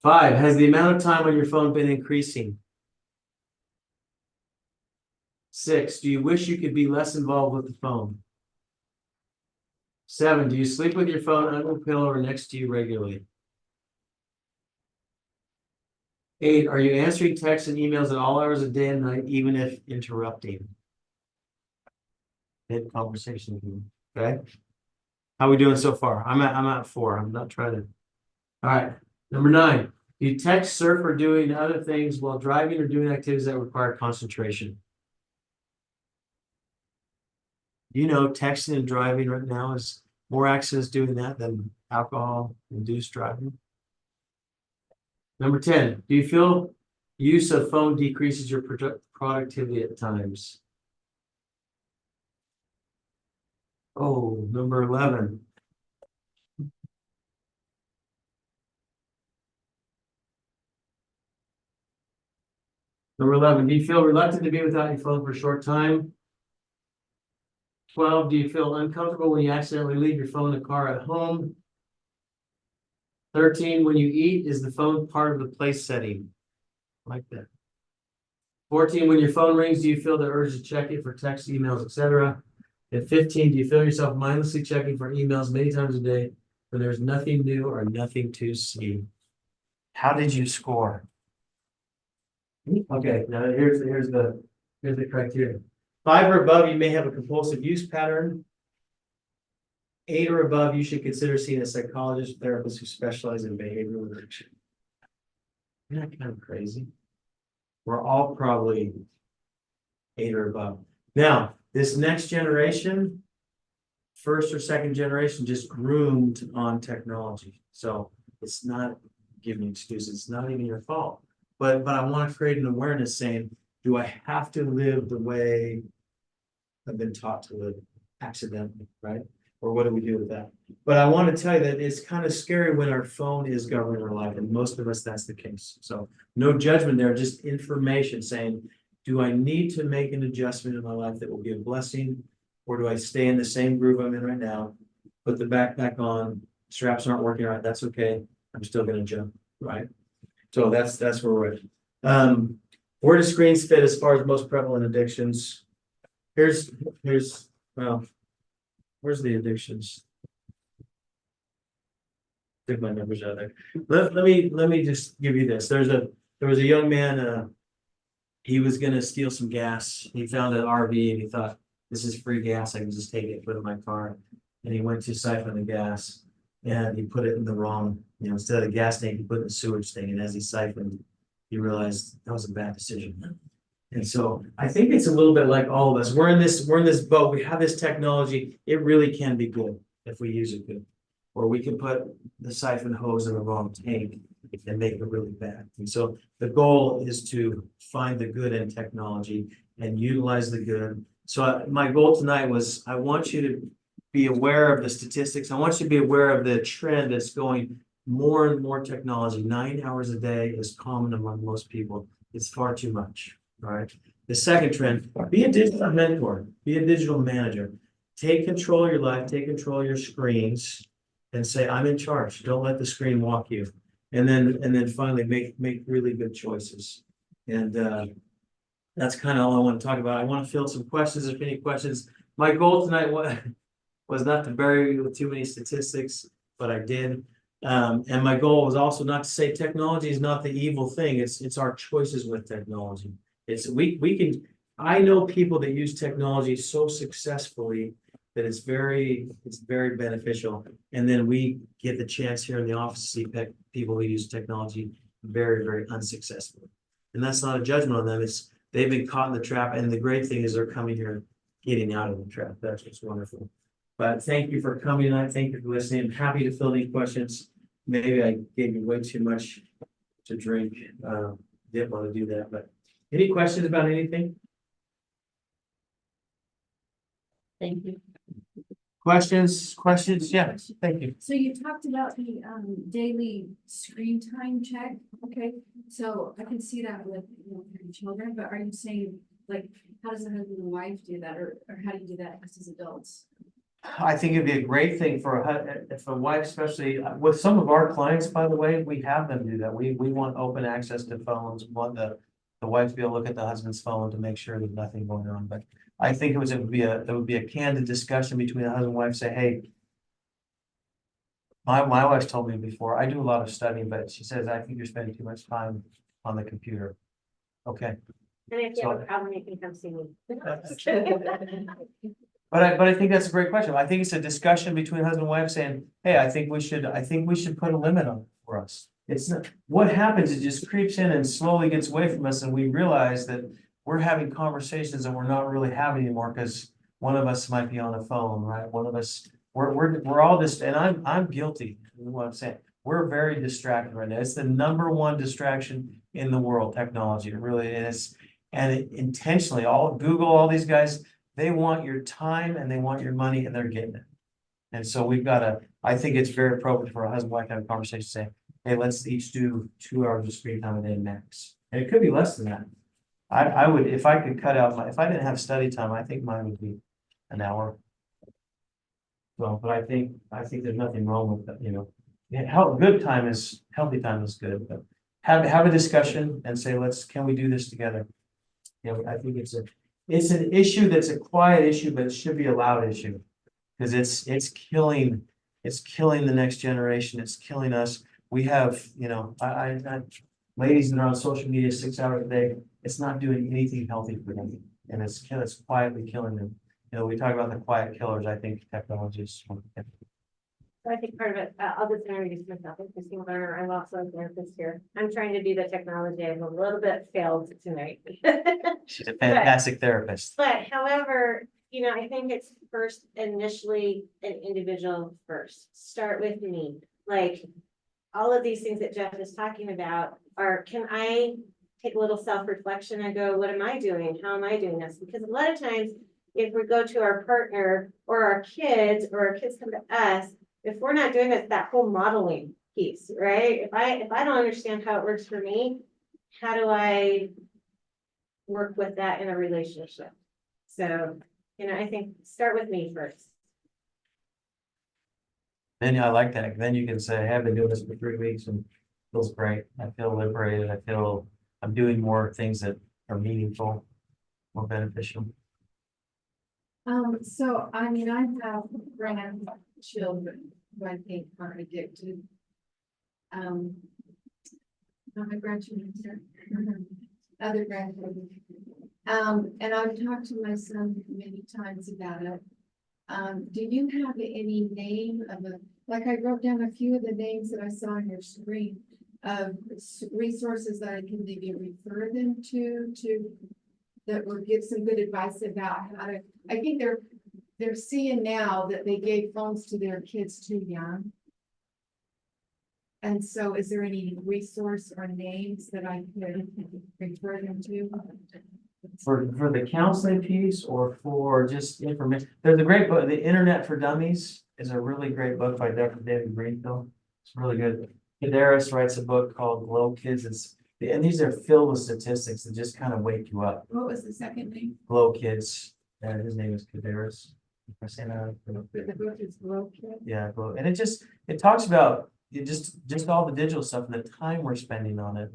5, has the amount of time on your phone been increasing? 6, do you wish you could be less involved with the phone? 7, do you sleep with your phone under a pillow or next to you regularly? 8, are you answering texts and emails at all hours of day and night, even if interrupting? Mid conversation, okay? How are we doing so far? I'm at 4. I'm not trying to. All right. Number 9, do you text, surf, or doing other things while driving or doing activities that require concentration? You know, texting and driving right now is more accidents doing that than alcohol-induced driving. Number 10, do you feel use of phone decreases your productivity at times? Oh, number 11. Number 11, do you feel reluctant to be without your phone for a short time? 12, do you feel uncomfortable when you accidentally leave your phone in the car at home? 13, when you eat, is the phone part of the place setting? Like that. 14, when your phone rings, do you feel the urge to check it for text, emails, etc.? And 15, do you feel yourself mindlessly checking for emails many times a day when there's nothing new or nothing to see? How did you score? Okay, now here's the criteria. 5 or above, you may have a compulsive use pattern. 8 or above, you should consider seeing a psychologist, therapist who specialize in behavioral addiction. Isn't that kind of crazy? We're all probably 8 or above. Now, this next generation, first or second generation, just groomed on technology. So it's not giving excuses. It's not even your fault. but I want to create an awareness saying, do I have to live the way I've been taught to live accidentally, right? Or what do we do with that? But I want to tell you that it's kind of scary when our phone is governing our life, and most of us, that's the case. So no judgment there, just information saying, do I need to make an adjustment in my life that will be a blessing? Or do I stay in the same groove I'm in right now? Put the backpack on, straps aren't working right, that's okay. I'm still gonna jump, right? So that's where we're at. Where do screens fit as far as most prevalent addictions? Here's, well, where's the addictions? Take my numbers out there. Let me just give you this. There was a young man, he was gonna steal some gas. He found an RV and he thought, this is free gas. I can just take it, put it in my car. And he went to siphon the gas and he put it in the wrong, instead of the gas tank, he put it in the sewage thing. And as he siphoned, he realized that was a bad decision. And so I think it's a little bit like all of us. We're in this boat. We have this technology. It really can be good if we use it good. Or we can put the siphon hose in the wrong tank and make it really bad. And so the goal is to find the good in technology and utilize the good. So my goal tonight was, I want you to be aware of the statistics. I want you to be aware of the trend that's going more and more technology. 9 hours a day is common among most people. It's far too much. All right. The second trend, be a digital mentor, be a digital manager. Take control of your life, take control of your screens, and say, I'm in charge. Don't let the screen walk you. And then finally make really good choices. And that's kind of all I want to talk about. I want to field some questions. If any questions, my goal tonight was not to bury you with too many statistics, but I did. And my goal was also not to say technology is not the evil thing. It's our choices with technology. I know people that use technology so successfully that it's very beneficial. And then we get the chance here in the office to see people who use technology very, very unsuccessfully. And that's not a judgment on them. They've been caught in the trap. And the great thing is they're coming here, getting out of the trap. That's what's wonderful. But thank you for coming tonight. Thank you for listening. I'm happy to fill any questions. Maybe I gave you way too much to drink. Didn't want to do that, but any questions about anything? Thank you. Questions? Yeah, thank you. So you talked about the daily screen time check, okay? So I can see that with having children, but are you saying, like, how does the husband and wife do that, or how do you do that as adults? I think it'd be a great thing for a wife, especially with some of our clients, by the way, we have them do that. We want open access to phones, we want the wife to be able to look at the husband's phone to make sure there's nothing going on. But I think it would be a candid discussion between the husband and wife, say, hey, my wife's told me before, I do a lot of studying, but she says, I think you're spending too much time on the computer. Okay. And if you have a problem, you can come see me. But I think that's a great question. I think it's a discussion between husband and wife saying, hey, I think we should put a limit on it for us. It's not, what happens, it just creeps in and slowly gets away from us, and we realize that we're having conversations that we're not really having anymore because one of us might be on the phone, right? One of us, we're all just, and I'm guilty of what I'm saying. We're very distracted right now. It's the #1 distraction in the world, technology. It really is. And intentionally, Google, all these guys, they want your time and they want your money, and they're getting it. And so I think it's very appropriate for a husband and wife to have a conversation, say, hey, let's each do 2 hours of screen time a day max. And it could be less than that. I would, if I could cut out if I didn't have study time, I think mine would be an hour. So, but I think there's nothing wrong with that, healthy time is good, but have a discussion and say, can we do this together? I think it's an issue that's a quiet issue, but it should be a loud issue. Because it's killing the next generation. It's killing us. We have, ladies that are on social media 6 hours a day, it's not doing anything healthy for them. And it's quietly killing them. We talk about the quiet killers. I think technology is one of them. So I think part of it, I'll just introduce myself. I'm Christine Lerner. I'm also a therapist here. I'm trying to do the technology. I'm a little bit failed tonight. She's a fantastic therapist. But however, I think it's first initially an individual first. Start with me. Like all of these things that Jeff is talking about, Or can I take a little self-reflection and go, what am I doing? How am I doing this? Because a lot of times, if we go to our partner or our kids come to us, if we're not doing it, that whole modeling piece, right? If I don't understand how it works for me, how do I work with that in a relationship? So, I think start with me first. Then I like that. Then you can say, hey, I've been doing this for 3 weeks and feels great. I feel liberated. I feel I'm doing more things that are meaningful, more beneficial. So, I mean, I have grandchildren who I think are addicted. Not my grandchildren, here. Other grandchildren. And I've talked to my son many times about it. Do you have any name of like I wrote down a few of the names that I saw on your screen of resources that I can maybe refer them to that will give some good advice about how to, I think they're seeing now that they gave phones to their kids too young. And so is there any resource or names that I could refer them to? For the counseling piece or for just information, there's a great book, The Internet for Dummies is a really great book by Dr. David Greenfield. It's really good. Kadaris writes a book called Glow Kids. And these are filled with statistics that just kind of wake you up. What was the second name? Glow Kids, and his name is Kadaris. If I say that, The book is Glow Kid. yeah, Glow. And it talks about just all the digital stuff and the time we're spending on it.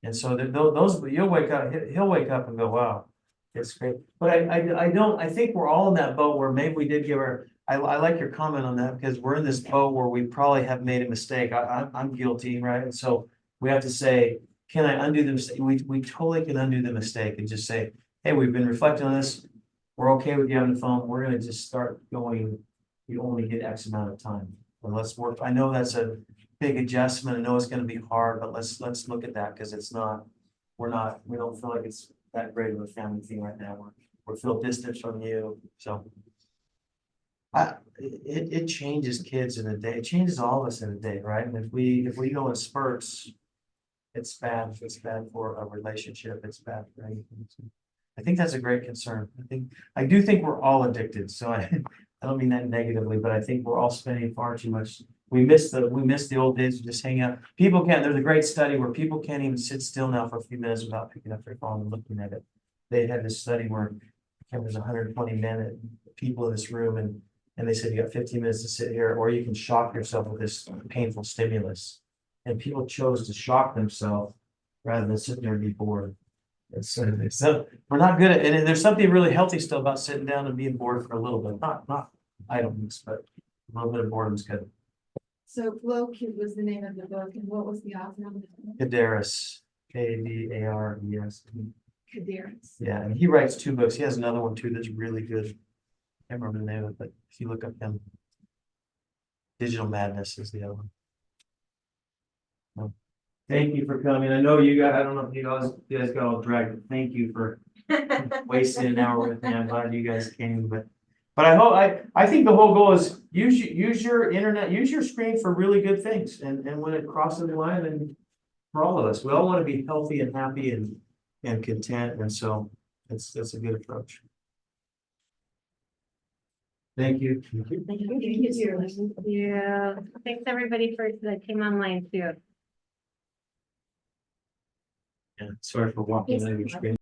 And so those, you'll wake up, he'll wake up and go, wow, it's great. But I think we're all in that boat where maybe we did give her, I like your comment on that because we're in this boat where we probably have made a mistake. I'm guilty, right? And so we have to say, can I undo the mistake? We totally can undo the mistake and just say, hey, we've been reflecting on this. We're okay with you having the phone. We're going to just start going. You only get X amount of time. And let's work. I know that's a big adjustment. I know it's going to be hard, but let's look at that because it's not, we don't feel like it's that great of a family thing right now. We feel distant from you. So it changes kids in a day. It changes all of us in a day, right? And if we go in spurts, it's bad. It's bad for a relationship. It's bad for anything. So I think that's a great concern. I do think we're all addicted. So I don't mean that negatively, but I think we're all spending far too much. We miss the old days of just hanging out. People can't, there's a great study where people can't even sit still now for a few minutes without picking up their phone and looking at it. They had this study where there's 120 people in this room and they said you got 15 minutes to sit here, or you can shock yourself with this painful stimulus. And people chose to shock themselves rather than sitting there and be bored. So we're not good at it. And there's something really healthy still about sitting down and being bored for a little bit. Not idleness, but a little bit of boredom is good. So Glow Kid was the name of the book, and what was the author of it? Kadaris, Kadares. Kadaris. Yeah, and he writes 2 books. He has another one too that's really good. I can't remember the name of it, but if you look up him, Digital Madness is the other one. Well, thank you for coming. I know you guys, I don't know if you guys got all dragged, but thank you for wasting an hour with me. I'm glad you guys came, but I hope, I think the whole goal is use your internet, use your screen for really good things. And when it crosses the line, and for all of us, we all want to be healthy and happy and content. And so that's a good approach. Thank you. Thank you. Yeah, thanks everybody that came online too. Yeah, sorry for walking over your screen.